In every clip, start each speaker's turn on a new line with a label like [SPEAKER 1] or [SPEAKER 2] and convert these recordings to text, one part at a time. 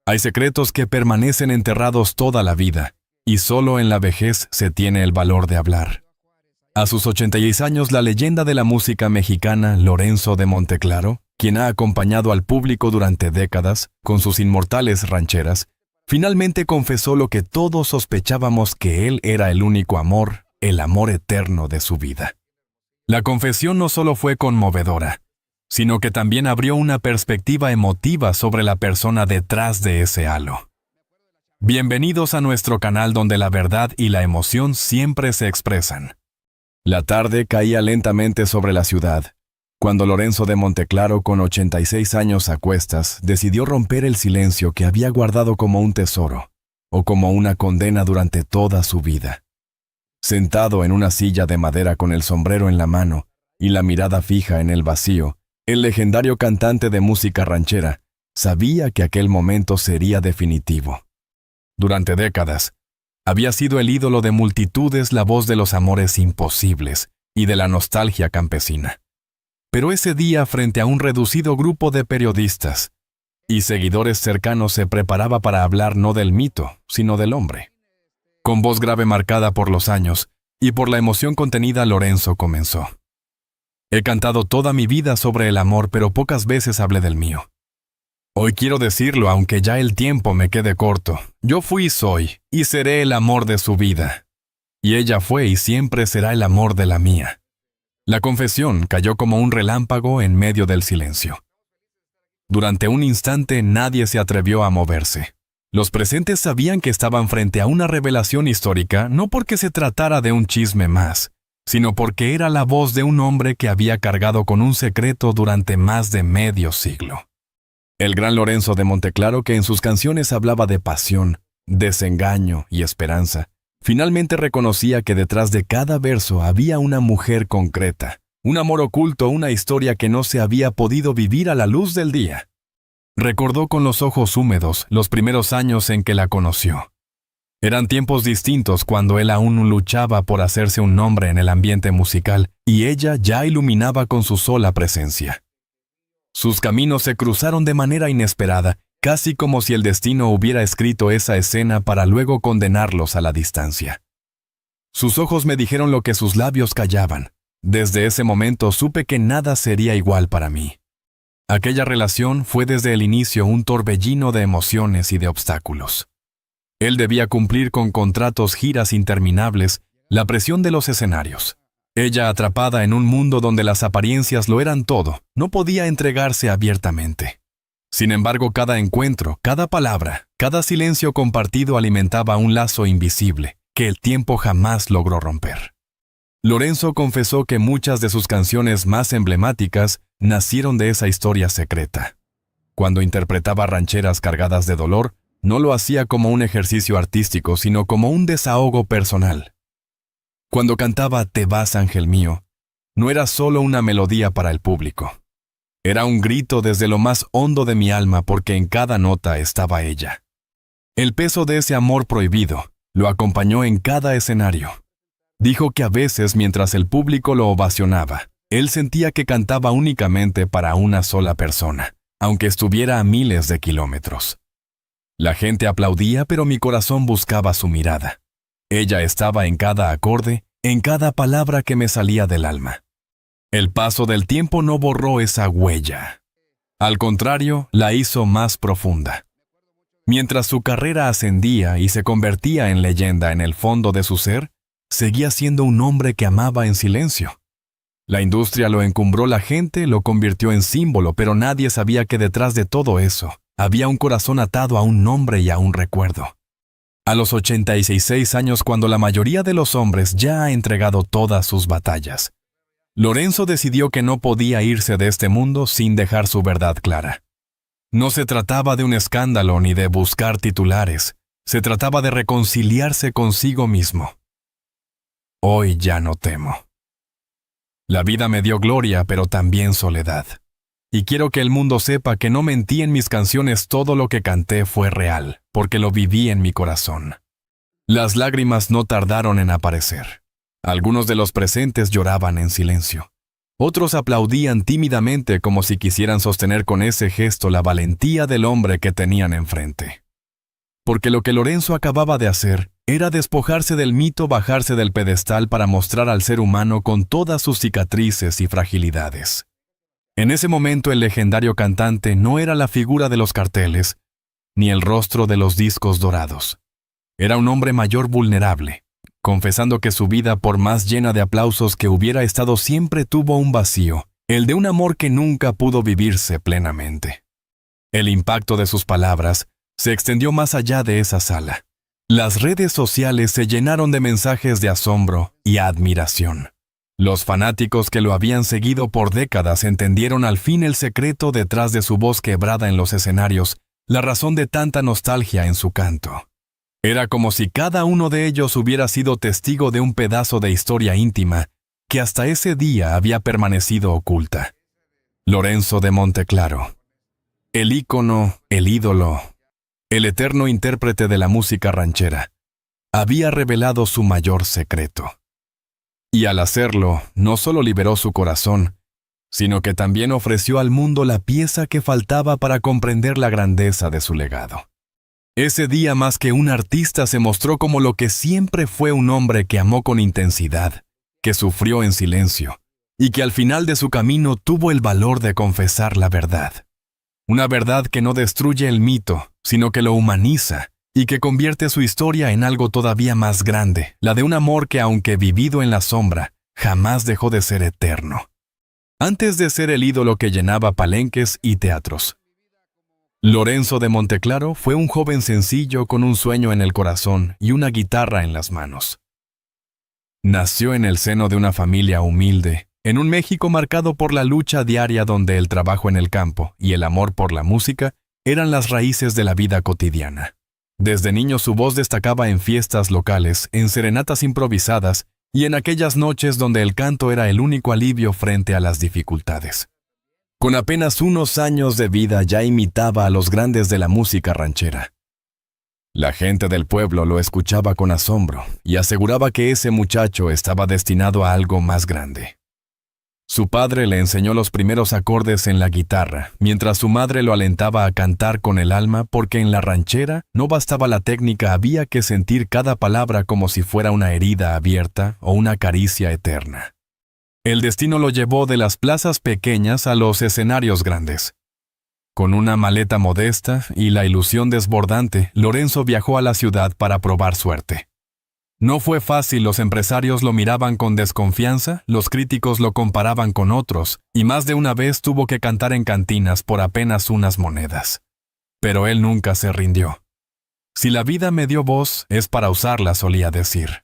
[SPEAKER 1] Hay secretos que permanecen enterrados toda la vida, y solo en la vejez se tiene el valor de hablar. A sus 86 años, la leyenda de la música mexicana, Lorenzo de Monteclaro, quien ha acompañado al público durante décadas con sus inmortales rancheras, finalmente confesó lo que todos sospechábamos, que él era el único amor, el amor eterno de su vida. La confesión no solo fue conmovedora, sino que también abrió una perspectiva emotiva sobre la persona detrás de ese halo. Bienvenidos a nuestro canal donde la verdad y la emoción siempre se expresan. La tarde caía lentamente sobre la ciudad, cuando Lorenzo de Monteclaro, con 86 años a cuestas, decidió romper el silencio que había guardado como un tesoro, o como una condena durante toda su vida. Sentado en una silla de madera con el sombrero en la mano y la mirada fija en el vacío, el legendario cantante de música ranchera sabía que aquel momento sería definitivo. Durante décadas, había sido el ídolo de multitudes, la voz de los amores imposibles y de la nostalgia campesina. Pero ese día, frente a un reducido grupo de periodistas y seguidores cercanos, se preparaba para hablar no del mito, sino del hombre. Con voz grave marcada por los años y por la emoción contenida, Lorenzo comenzó. He cantado toda mi vida sobre el amor, pero pocas veces hablé del mío. Hoy quiero decirlo, aunque ya el tiempo me quede corto. Yo fui, soy y seré el amor de su vida. Y ella fue y siempre será el amor de la mía. La confesión cayó como un relámpago en medio del silencio. Durante un instante nadie se atrevió a moverse. Los presentes sabían que estaban frente a una revelación histórica, no porque se tratara de un chisme más, sino porque era la voz de un hombre que había cargado con un secreto durante más de medio siglo. El gran Lorenzo de Monteclaro, que en sus canciones hablaba de pasión, desengaño y esperanza, finalmente reconocía que detrás de cada verso había una mujer concreta, un amor oculto, una historia que no se había podido vivir a la luz del día. Recordó con los ojos húmedos los primeros años en que la conoció. Eran tiempos distintos, cuando él aún luchaba por hacerse un nombre en el ambiente musical y ella ya iluminaba con su sola presencia. Sus caminos se cruzaron de manera inesperada, casi como si el destino hubiera escrito esa escena para luego condenarlos a la distancia. Sus ojos me dijeron lo que sus labios callaban. Desde ese momento supe que nada sería igual para mí. Aquella relación fue desde el inicio un torbellino de emociones y de obstáculos. Él debía cumplir con contratos, giras interminables, la presión de los escenarios. Ella, atrapada en un mundo donde las apariencias lo eran todo, no podía entregarse abiertamente. Sin embargo, cada encuentro, cada palabra, cada silencio compartido alimentaba un lazo invisible que el tiempo jamás logró romper. Lorenzo confesó que muchas de sus canciones más emblemáticas nacieron de esa historia secreta. Cuando interpretaba rancheras cargadas de dolor, no lo hacía como un ejercicio artístico, sino como un desahogo personal. Cuando cantaba Te vas, ángel mío, no era solo una melodía para el público. Era un grito desde lo más hondo de mi alma, porque en cada nota estaba ella. El peso de ese amor prohibido lo acompañó en cada escenario. Dijo que a veces, mientras el público lo ovacionaba, él sentía que cantaba únicamente para una sola persona, aunque estuviera a miles de kilómetros. La gente aplaudía, pero mi corazón buscaba su mirada. Ella estaba en cada acorde, en cada palabra que me salía del alma. El paso del tiempo no borró esa huella. Al contrario, la hizo más profunda. Mientras su carrera ascendía y se convertía en leyenda en el fondo de su ser, seguía siendo un hombre que amaba en silencio. La industria lo encumbró, la gente lo convirtió en símbolo, pero nadie sabía que detrás de todo eso había un corazón atado a un nombre y a un recuerdo. A los 86 años, cuando la mayoría de los hombres ya ha entregado todas sus batallas, Lorenzo decidió que no podía irse de este mundo sin dejar su verdad clara. No se trataba de un escándalo ni de buscar titulares, se trataba de reconciliarse consigo mismo. Hoy ya no temo. La vida me dio gloria, pero también soledad. Y quiero que el mundo sepa que no mentí en mis canciones, todo lo que canté fue real, porque lo viví en mi corazón. Las lágrimas no tardaron en aparecer. Algunos de los presentes lloraban en silencio. Otros aplaudían tímidamente como si quisieran sostener con ese gesto la valentía del hombre que tenían enfrente. Porque lo que Lorenzo acababa de hacer era despojarse del mito, bajarse del pedestal para mostrar al ser humano con todas sus cicatrices y fragilidades. En ese momento el legendario cantante no era la figura de los carteles, ni el rostro de los discos dorados. Era un hombre mayor vulnerable, confesando que su vida, por más llena de aplausos que hubiera estado, siempre tuvo un vacío, el de un amor que nunca pudo vivirse plenamente. El impacto de sus palabras se extendió más allá de esa sala. Las redes sociales se llenaron de mensajes de asombro y admiración. Los fanáticos que lo habían seguido por décadas entendieron al fin el secreto detrás de su voz quebrada en los escenarios, la razón de tanta nostalgia en su canto. Era como si cada uno de ellos hubiera sido testigo de un pedazo de historia íntima que hasta ese día había permanecido oculta. Lorenzo de Monteclaro. El ícono, el ídolo, el eterno intérprete de la música ranchera, había revelado su mayor secreto. Y al hacerlo, no solo liberó su corazón, sino que también ofreció al mundo la pieza que faltaba para comprender la grandeza de su legado. Ese día, más que un artista, se mostró como lo que siempre fue: un hombre que amó con intensidad, que sufrió en silencio, y que al final de su camino tuvo el valor de confesar la verdad. Una verdad que no destruye el mito, sino que lo humaniza, y que convierte su historia en algo todavía más grande, la de un amor que, aunque vivido en la sombra, jamás dejó de ser eterno. Antes de ser el ídolo que llenaba palenques y teatros, Lorenzo de Monteclaro fue un joven sencillo con un sueño en el corazón y una guitarra en las manos. Nació en el seno de una familia humilde, en un México marcado por la lucha diaria, donde el trabajo en el campo y el amor por la música eran las raíces de la vida cotidiana. Desde niño su voz destacaba en fiestas locales, en serenatas improvisadas y en aquellas noches donde el canto era el único alivio frente a las dificultades. Con apenas unos años de vida ya imitaba a los grandes de la música ranchera. La gente del pueblo lo escuchaba con asombro y aseguraba que ese muchacho estaba destinado a algo más grande. Su padre le enseñó los primeros acordes en la guitarra, mientras su madre lo alentaba a cantar con el alma, porque en la ranchera no bastaba la técnica, había que sentir cada palabra como si fuera una herida abierta o una caricia eterna. El destino lo llevó de las plazas pequeñas a los escenarios grandes. Con una maleta modesta y la ilusión desbordante, Lorenzo viajó a la ciudad para probar suerte. No fue fácil, los empresarios lo miraban con desconfianza, los críticos lo comparaban con otros, y más de una vez tuvo que cantar en cantinas por apenas unas monedas. Pero él nunca se rindió. Si la vida me dio voz, es para usarla, solía decir.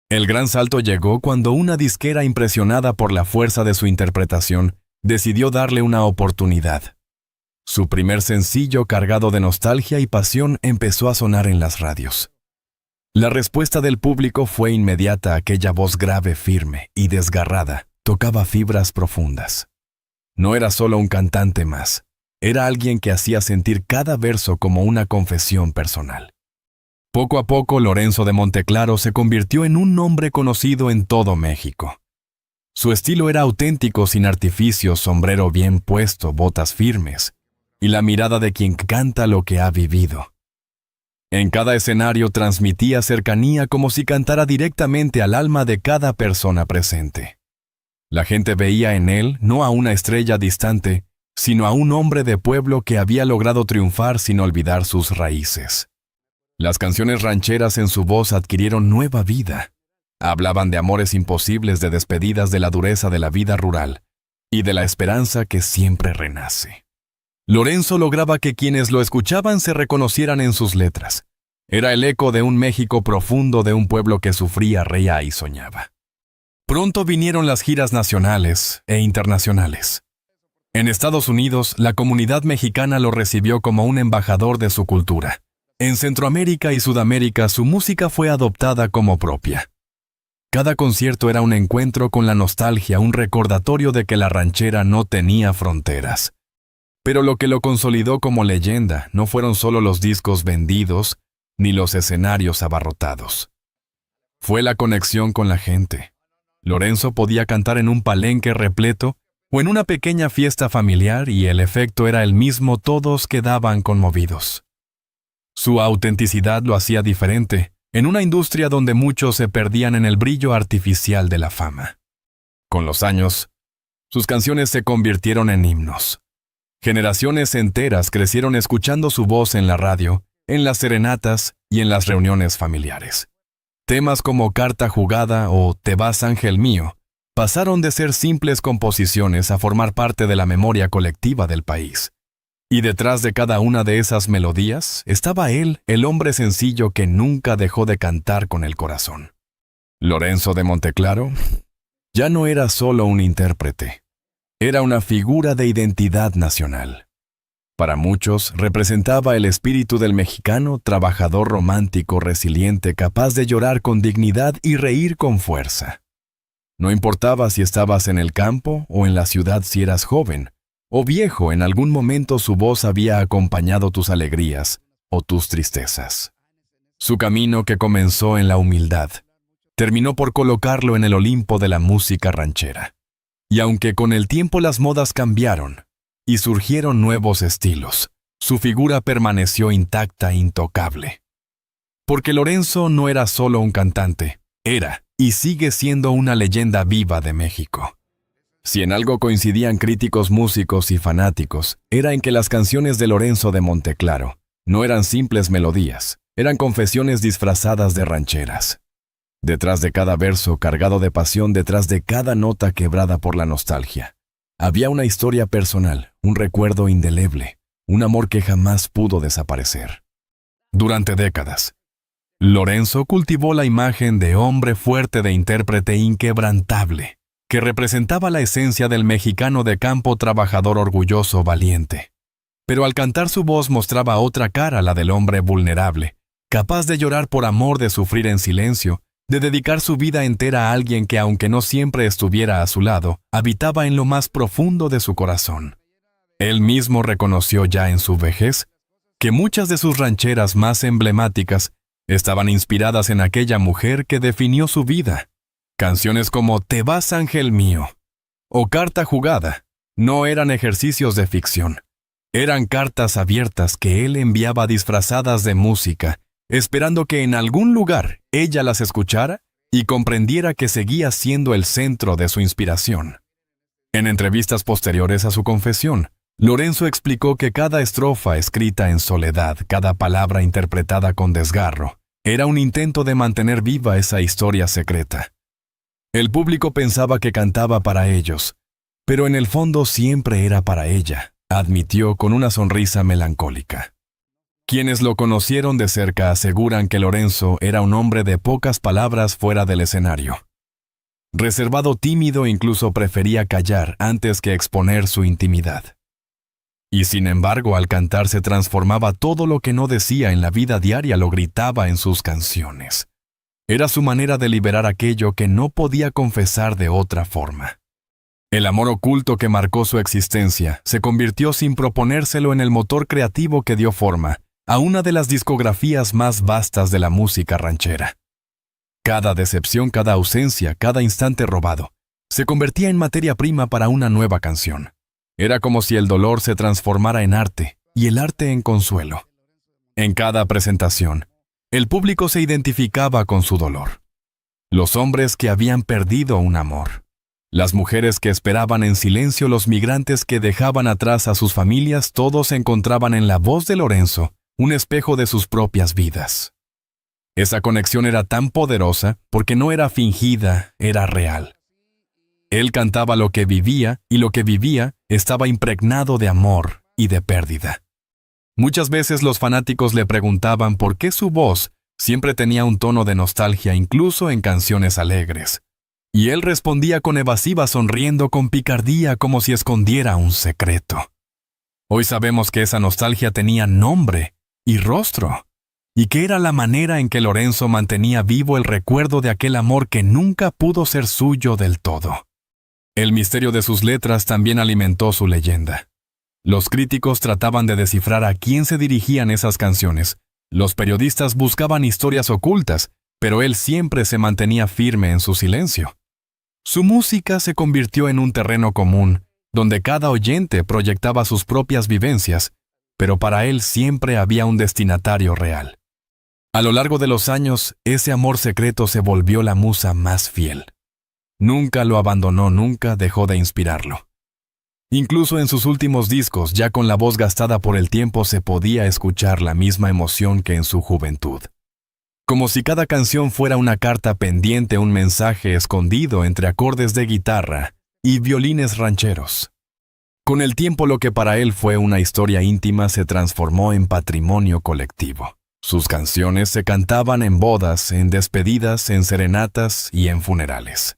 [SPEAKER 1] El gran salto llegó cuando una disquera, impresionada por la fuerza de su interpretación, decidió darle una oportunidad. Su primer sencillo, cargado de nostalgia y pasión, empezó a sonar en las radios. La respuesta del público fue inmediata. Aquella voz grave, firme y desgarrada tocaba fibras profundas. No era solo un cantante más, era alguien que hacía sentir cada verso como una confesión personal. Poco a poco, Lorenzo de Monteclaro se convirtió en un nombre conocido en todo México. Su estilo era auténtico, sin artificios, sombrero bien puesto, botas firmes, y la mirada de quien canta lo que ha vivido. En cada escenario transmitía cercanía, como si cantara directamente al alma de cada persona presente. La gente veía en él no a una estrella distante, sino a un hombre de pueblo que había logrado triunfar sin olvidar sus raíces. Las canciones rancheras en su voz adquirieron nueva vida. Hablaban de amores imposibles, de despedidas, de la dureza de la vida rural y de la esperanza que siempre renace. Lorenzo lograba que quienes lo escuchaban se reconocieran en sus letras. Era el eco de un México profundo, de un pueblo que sufría, reía y soñaba. Pronto vinieron las giras nacionales e internacionales. En Estados Unidos, la comunidad mexicana lo recibió como un embajador de su cultura. En Centroamérica y Sudamérica, su música fue adoptada como propia. Cada concierto era un encuentro con la nostalgia, un recordatorio de que la ranchera no tenía fronteras. Pero lo que lo consolidó como leyenda no fueron solo los discos vendidos, ni los escenarios abarrotados. Fue la conexión con la gente. Lorenzo podía cantar en un palenque repleto o en una pequeña fiesta familiar y el efecto era el mismo, todos quedaban conmovidos. Su autenticidad lo hacía diferente, en una industria donde muchos se perdían en el brillo artificial de la fama. Con los años, sus canciones se convirtieron en himnos. Generaciones enteras crecieron escuchando su voz en la radio, en las serenatas y en las reuniones familiares. Temas como Carta Jugada o Te vas, ángel mío, pasaron de ser simples composiciones a formar parte de la memoria colectiva del país. Y detrás de cada una de esas melodías estaba él, el hombre sencillo que nunca dejó de cantar con el corazón. Lorenzo de Monteclaro ya no era solo un intérprete, era una figura de identidad nacional. Para muchos representaba el espíritu del mexicano, trabajador romántico, resiliente, capaz de llorar con dignidad y reír con fuerza. No importaba si estabas en el campo o en la ciudad, si eras joven o viejo, en algún momento su voz había acompañado tus alegrías o tus tristezas. Su camino, que comenzó en la humildad, terminó por colocarlo en el Olimpo de la música ranchera. Y aunque con el tiempo las modas cambiaron y surgieron nuevos estilos, su figura permaneció intacta e intocable. Porque Lorenzo no era solo un cantante, era y sigue siendo una leyenda viva de México. Si en algo coincidían críticos, músicos y fanáticos, era en que las canciones de Lorenzo de Monteclaro no eran simples melodías, eran confesiones disfrazadas de rancheras. Detrás de cada verso cargado de pasión, detrás de cada nota quebrada por la nostalgia, había una historia personal, un recuerdo indeleble, un amor que jamás pudo desaparecer. Durante décadas, Lorenzo cultivó la imagen de hombre fuerte, de intérprete inquebrantable, que representaba la esencia del mexicano de campo, trabajador, orgulloso, valiente. Pero al cantar su voz mostraba otra cara, la del hombre vulnerable, capaz de llorar por amor, de sufrir en silencio, de dedicar su vida entera a alguien que, aunque no siempre estuviera a su lado, habitaba en lo más profundo de su corazón. Él mismo reconoció ya en su vejez que muchas de sus rancheras más emblemáticas estaban inspiradas en aquella mujer que definió su vida. Canciones como Te vas, ángel mío o Carta Jugada no eran ejercicios de ficción. Eran cartas abiertas que él enviaba disfrazadas de música, esperando que en algún lugar ella las escuchara y comprendiera que seguía siendo el centro de su inspiración. En entrevistas posteriores a su confesión, Lorenzo explicó que cada estrofa escrita en soledad, cada palabra interpretada con desgarro, era un intento de mantener viva esa historia secreta. El público pensaba que cantaba para ellos, pero en el fondo siempre era para ella, admitió con una sonrisa melancólica. Quienes lo conocieron de cerca aseguran que Lorenzo era un hombre de pocas palabras fuera del escenario. Reservado, tímido, incluso prefería callar antes que exponer su intimidad. Y sin embargo, al cantar se transformaba. Todo lo que no decía en la vida diaria lo gritaba en sus canciones. Era su manera de liberar aquello que no podía confesar de otra forma. El amor oculto que marcó su existencia se convirtió, sin proponérselo, en el motor creativo que dio forma a una de las discografías más vastas de la música ranchera. Cada decepción, cada ausencia, cada instante robado, se convertía en materia prima para una nueva canción. Era como si el dolor se transformara en arte y el arte en consuelo. En cada presentación, el público se identificaba con su dolor. Los hombres que habían perdido un amor, las mujeres que esperaban en silencio, los migrantes que dejaban atrás a sus familias, todos encontraban en la voz de Lorenzo un espejo de sus propias vidas. Esa conexión era tan poderosa porque no era fingida, era real. Él cantaba lo que vivía, y lo que vivía estaba impregnado de amor y de pérdida. Muchas veces los fanáticos le preguntaban por qué su voz siempre tenía un tono de nostalgia, incluso en canciones alegres. Y él respondía con evasiva, sonriendo con picardía, como si escondiera un secreto. Hoy sabemos que esa nostalgia tenía nombre y rostro, y que era la manera en que Lorenzo mantenía vivo el recuerdo de aquel amor que nunca pudo ser suyo del todo. El misterio de sus letras también alimentó su leyenda. Los críticos trataban de descifrar a quién se dirigían esas canciones. Los periodistas buscaban historias ocultas, pero él siempre se mantenía firme en su silencio. Su música se convirtió en un terreno común, donde cada oyente proyectaba sus propias vivencias, pero para él siempre había un destinatario real. A lo largo de los años, ese amor secreto se volvió la musa más fiel. Nunca lo abandonó, nunca dejó de inspirarlo. Incluso en sus últimos discos, ya con la voz gastada por el tiempo, se podía escuchar la misma emoción que en su juventud. Como si cada canción fuera una carta pendiente, un mensaje escondido entre acordes de guitarra y violines rancheros. Con el tiempo, lo que para él fue una historia íntima se transformó en patrimonio colectivo. Sus canciones se cantaban en bodas, en despedidas, en serenatas y en funerales.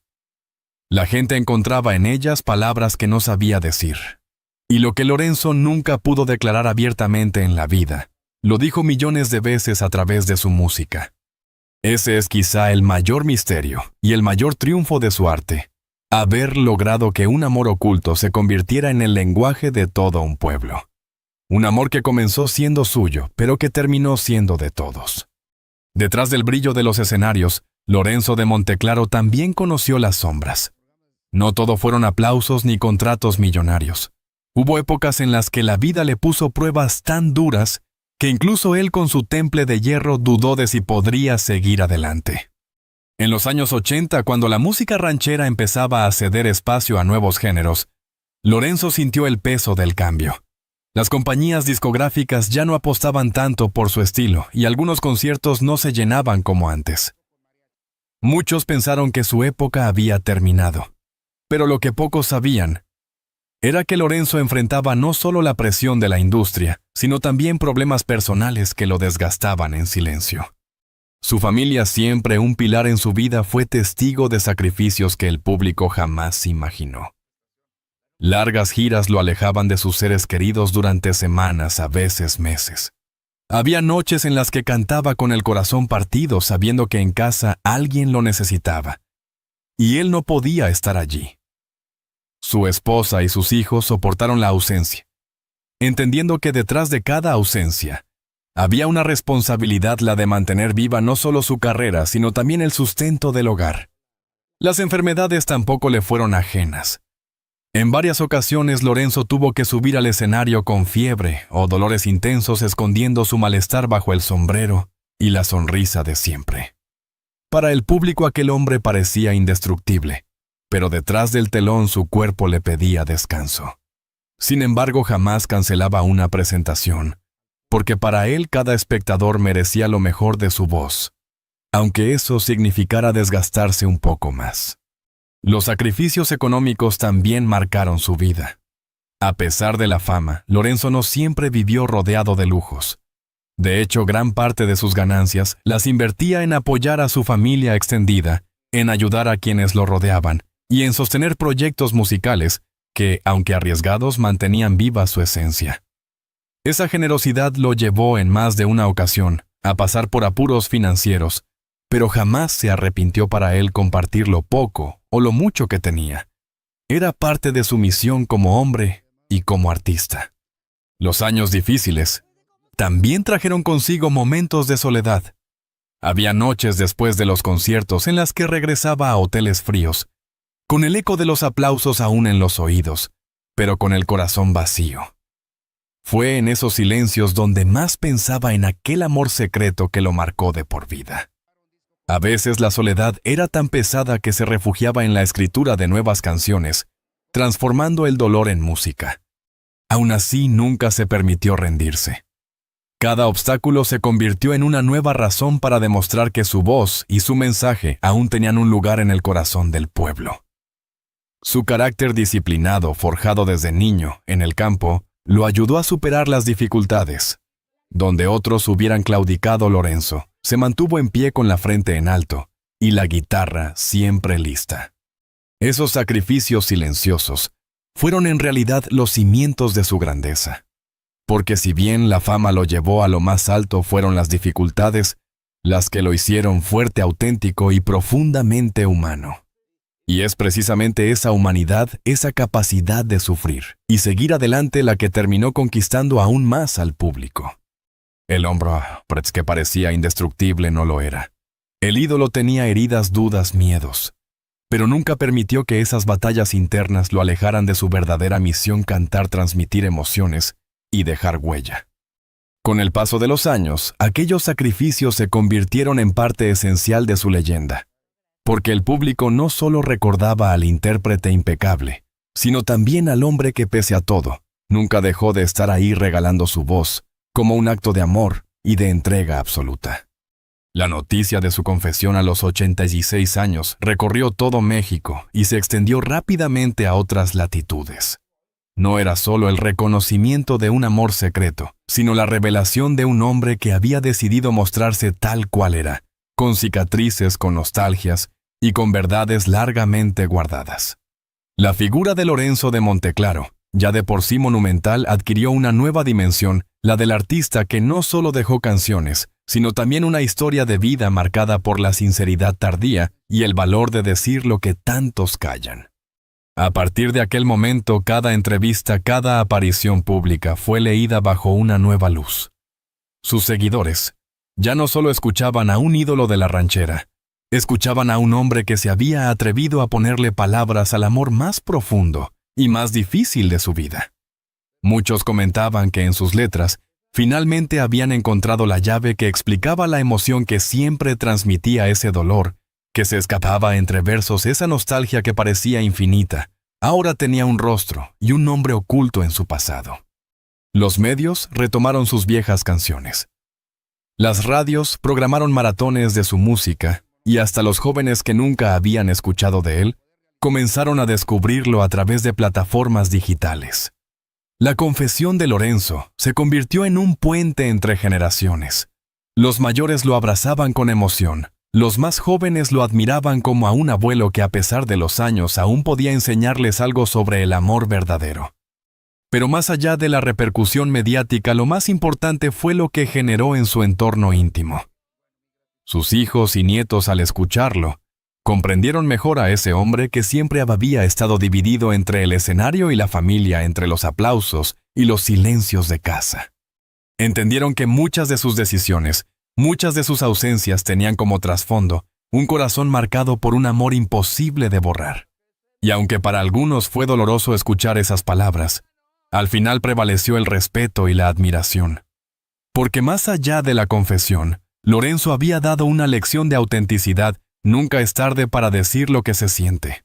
[SPEAKER 1] La gente encontraba en ellas palabras que no sabía decir. Y lo que Lorenzo nunca pudo declarar abiertamente en la vida, lo dijo millones de veces a través de su música. Ese es quizá el mayor misterio y el mayor triunfo de su arte: haber logrado que un amor oculto se convirtiera en el lenguaje de todo un pueblo. Un amor que comenzó siendo suyo, pero que terminó siendo de todos. Detrás del brillo de los escenarios, Lorenzo de Monteclaro también conoció las sombras. No todo fueron aplausos ni contratos millonarios. Hubo épocas en las que la vida le puso pruebas tan duras que incluso él, con su temple de hierro, dudó de si podría seguir adelante. En los años 80, cuando la música ranchera empezaba a ceder espacio a nuevos géneros, Lorenzo sintió el peso del cambio. Las compañías discográficas ya no apostaban tanto por su estilo y algunos conciertos no se llenaban como antes. Muchos pensaron que su época había terminado, pero lo que pocos sabían era que Lorenzo enfrentaba no solo la presión de la industria, sino también problemas personales que lo desgastaban en silencio. Su familia, siempre un pilar en su vida, fue testigo de sacrificios que el público jamás imaginó. Largas giras lo alejaban de sus seres queridos durante semanas, a veces meses. Había noches en las que cantaba con el corazón partido, sabiendo que en casa alguien lo necesitaba, y él no podía estar allí. Su esposa y sus hijos soportaron la ausencia, entendiendo que detrás de cada ausencia había una responsabilidad, la de mantener viva no solo su carrera, sino también el sustento del hogar. Las enfermedades tampoco le fueron ajenas. En varias ocasiones Lorenzo tuvo que subir al escenario con fiebre o dolores intensos, escondiendo su malestar bajo el sombrero y la sonrisa de siempre. Para el público aquel hombre parecía indestructible, pero detrás del telón su cuerpo le pedía descanso. Sin embargo, jamás cancelaba una presentación, porque para él cada espectador merecía lo mejor de su voz, aunque eso significara desgastarse un poco más. Los sacrificios económicos también marcaron su vida. A pesar de la fama, Lorenzo no siempre vivió rodeado de lujos. De hecho, gran parte de sus ganancias las invertía en apoyar a su familia extendida, en ayudar a quienes lo rodeaban y en sostener proyectos musicales que, aunque arriesgados, mantenían viva su esencia. Esa generosidad lo llevó en más de una ocasión a pasar por apuros financieros, pero jamás se arrepintió. Para él, compartir lo poco o lo mucho que tenía era parte de su misión como hombre y como artista. Los años difíciles también trajeron consigo momentos de soledad. Había noches después de los conciertos en las que regresaba a hoteles fríos, con el eco de los aplausos aún en los oídos, pero con el corazón vacío. Fue en esos silencios donde más pensaba en aquel amor secreto que lo marcó de por vida. A veces la soledad era tan pesada que se refugiaba en la escritura de nuevas canciones, transformando el dolor en música. Aún así, nunca se permitió rendirse. Cada obstáculo se convirtió en una nueva razón para demostrar que su voz y su mensaje aún tenían un lugar en el corazón del pueblo. Su carácter disciplinado, forjado desde niño en el campo, lo ayudó a superar las dificultades. Donde otros hubieran claudicado, Lorenzo se mantuvo en pie con la frente en alto y la guitarra siempre lista. Esos sacrificios silenciosos fueron en realidad los cimientos de su grandeza. Porque si bien la fama lo llevó a lo más alto, fueron las dificultades las que lo hicieron fuerte, auténtico y profundamente humano. Y es precisamente esa humanidad, esa capacidad de sufrir y seguir adelante, la que terminó conquistando aún más al público. El hombre que parecía indestructible no lo era. El ídolo tenía heridas, dudas, miedos. pero nunca permitió que esas batallas internas lo alejaran de su verdadera misión: cantar, transmitir emociones y dejar huella. Con el paso de los años, aquellos sacrificios se convirtieron en parte esencial de su leyenda, porque el público no solo recordaba al intérprete impecable, sino también al hombre que, pese a todo, nunca dejó de estar ahí regalando su voz, como un acto de amor y de entrega absoluta. La noticia de su confesión a los 86 años recorrió todo México y se extendió rápidamente a otras latitudes. No era solo el reconocimiento de un amor secreto, sino la revelación de un hombre que había decidido mostrarse tal cual era, con cicatrices, con nostalgias y con verdades largamente guardadas. La figura de Lorenzo de Monteclaro, ya de por sí monumental, adquirió una nueva dimensión, la del artista que no solo dejó canciones, sino también una historia de vida marcada por la sinceridad tardía y el valor de decir lo que tantos callan. A partir de aquel momento, cada entrevista, cada aparición pública fue leída bajo una nueva luz. Sus seguidores ya no solo escuchaban a un ídolo de la ranchera, escuchaban a un hombre que se había atrevido a ponerle palabras al amor más profundo y más difícil de su vida. Muchos comentaban que en sus letras finalmente habían encontrado la llave que explicaba la emoción que siempre transmitía ese dolor, que se escapaba entre versos, esa nostalgia que parecía infinita. Ahora tenía un rostro y un nombre oculto en su pasado. Los medios retomaron sus viejas canciones. Las radios programaron maratones de su música y hasta los jóvenes que nunca habían escuchado de él comenzaron a descubrirlo a través de plataformas digitales. La confesión de Lorenzo se convirtió en un puente entre generaciones. Los mayores lo abrazaban con emoción. Los más jóvenes lo admiraban como a un abuelo que, a pesar de los años, aún podía enseñarles algo sobre el amor verdadero. Pero más allá de la repercusión mediática, lo más importante fue lo que generó en su entorno íntimo. Sus hijos y nietos, al escucharlo, comprendieron mejor a ese hombre que siempre había estado dividido entre el escenario y la familia, entre los aplausos y los silencios de casa. Entendieron que muchas de sus decisiones, muchas de sus ausencias tenían como trasfondo un corazón marcado por un amor imposible de borrar. Y aunque para algunos fue doloroso escuchar esas palabras, al final prevaleció el respeto y la admiración. Porque más allá de la confesión, Lorenzo había dado una lección de autenticidad. Nunca es tarde para decir lo que se siente.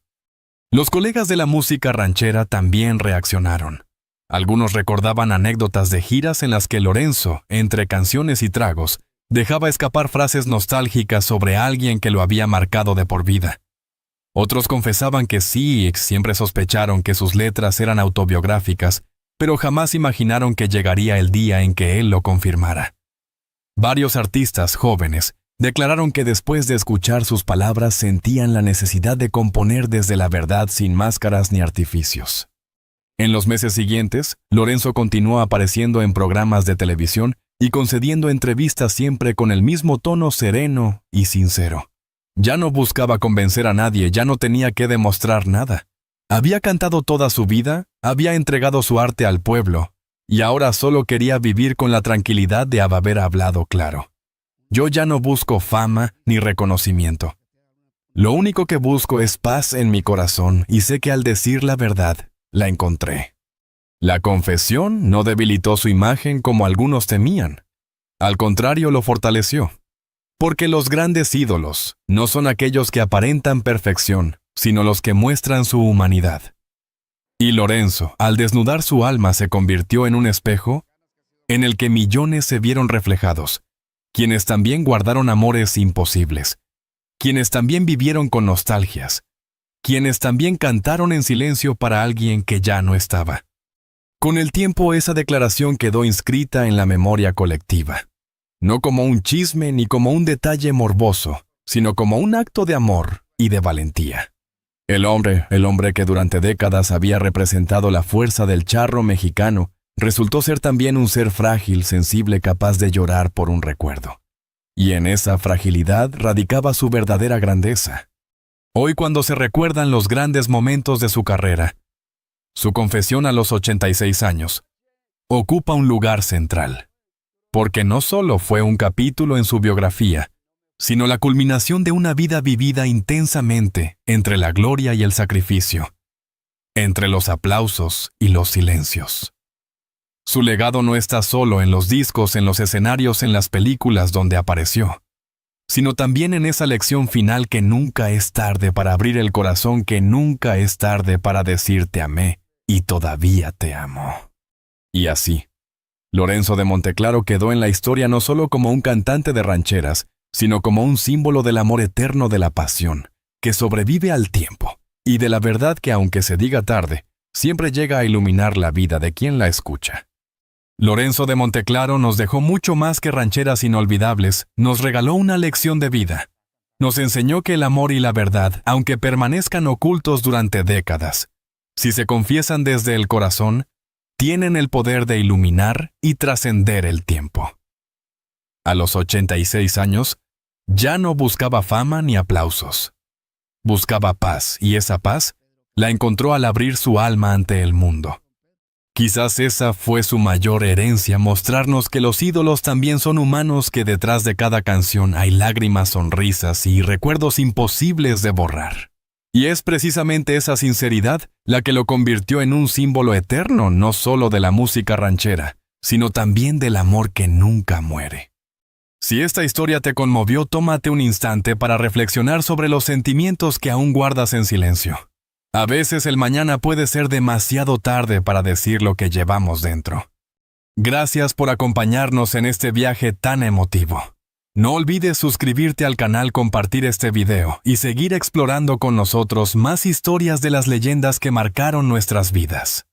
[SPEAKER 1] Los colegas de la música ranchera también reaccionaron. Algunos recordaban anécdotas de giras en las que Lorenzo, entre canciones y tragos, dejaba escapar frases nostálgicas sobre alguien que lo había marcado de por vida. Otros confesaban que sí, siempre sospecharon que sus letras eran autobiográficas, pero jamás imaginaron que llegaría el día en que él lo confirmara. Varios artistas jóvenes declararon que después de escuchar sus palabras sentían la necesidad de componer desde la verdad sin máscaras ni artificios. En los meses siguientes, Lorenzo continuó apareciendo en programas de televisión y concediendo entrevistas siempre con el mismo tono sereno y sincero. Ya no buscaba convencer a nadie, ya no tenía que demostrar nada. Había cantado toda su vida, había entregado su arte al pueblo, y ahora solo quería vivir con la tranquilidad de haber hablado claro. Yo ya no busco fama ni reconocimiento. Lo único que busco es paz en mi corazón y sé que al decir la verdad, la encontré. La confesión no debilitó su imagen como algunos temían. Al contrario, lo fortaleció. Porque los grandes ídolos no son aquellos que aparentan perfección, sino los que muestran su humanidad. Y Lorenzo, al desnudar su alma, se convirtió en un espejo en el que millones se vieron reflejados, quienes también guardaron amores imposibles, quienes también vivieron con nostalgias, quienes también cantaron en silencio para alguien que ya no estaba. Con el tiempo esa declaración quedó inscrita en la memoria colectiva, no como un chisme ni como un detalle morboso, sino como un acto de amor y de valentía. El hombre que durante décadas había representado la fuerza del charro mexicano, resultó ser también un ser frágil, sensible, capaz de llorar por un recuerdo. Y en esa fragilidad radicaba su verdadera grandeza. Hoy, cuando se recuerdan los grandes momentos de su carrera, su confesión a los 86 años ocupa un lugar central. Porque no solo fue un capítulo en su biografía, sino la culminación de una vida vivida intensamente entre la gloria y el sacrificio, entre los aplausos y los silencios. Su legado no está solo en los discos, en los escenarios, en las películas donde apareció, sino también en esa lección final que nunca es tarde para abrir el corazón, que nunca es tarde para decir te amé y todavía te amo. Y así, Lorenzo de Monteclaro quedó en la historia no solo como un cantante de rancheras, sino como un símbolo del amor eterno, de la pasión, que sobrevive al tiempo, y de la verdad que aunque se diga tarde, siempre llega a iluminar la vida de quien la escucha. Lorenzo de Monteclaro nos dejó mucho más que rancheras inolvidables, nos regaló una lección de vida. Nos enseñó que el amor y la verdad, aunque permanezcan ocultos durante décadas, si se confiesan desde el corazón, tienen el poder de iluminar y trascender el tiempo. A los 86 años, ya no buscaba fama ni aplausos. Buscaba paz, y esa paz la encontró al abrir su alma ante el mundo. Quizás esa fue su mayor herencia, mostrarnos que los ídolos también son humanos, que detrás de cada canción hay lágrimas, sonrisas y recuerdos imposibles de borrar. Y es precisamente esa sinceridad la que lo convirtió en un símbolo eterno, no solo de la música ranchera, sino también del amor que nunca muere. Si esta historia te conmovió, tómate un instante para reflexionar sobre los sentimientos que aún guardas en silencio. A veces el mañana puede ser demasiado tarde para decir lo que llevamos dentro. Gracias por acompañarnos en este viaje tan emotivo. No olvides suscribirte al canal, compartir este video y seguir explorando con nosotros más historias de las leyendas que marcaron nuestras vidas.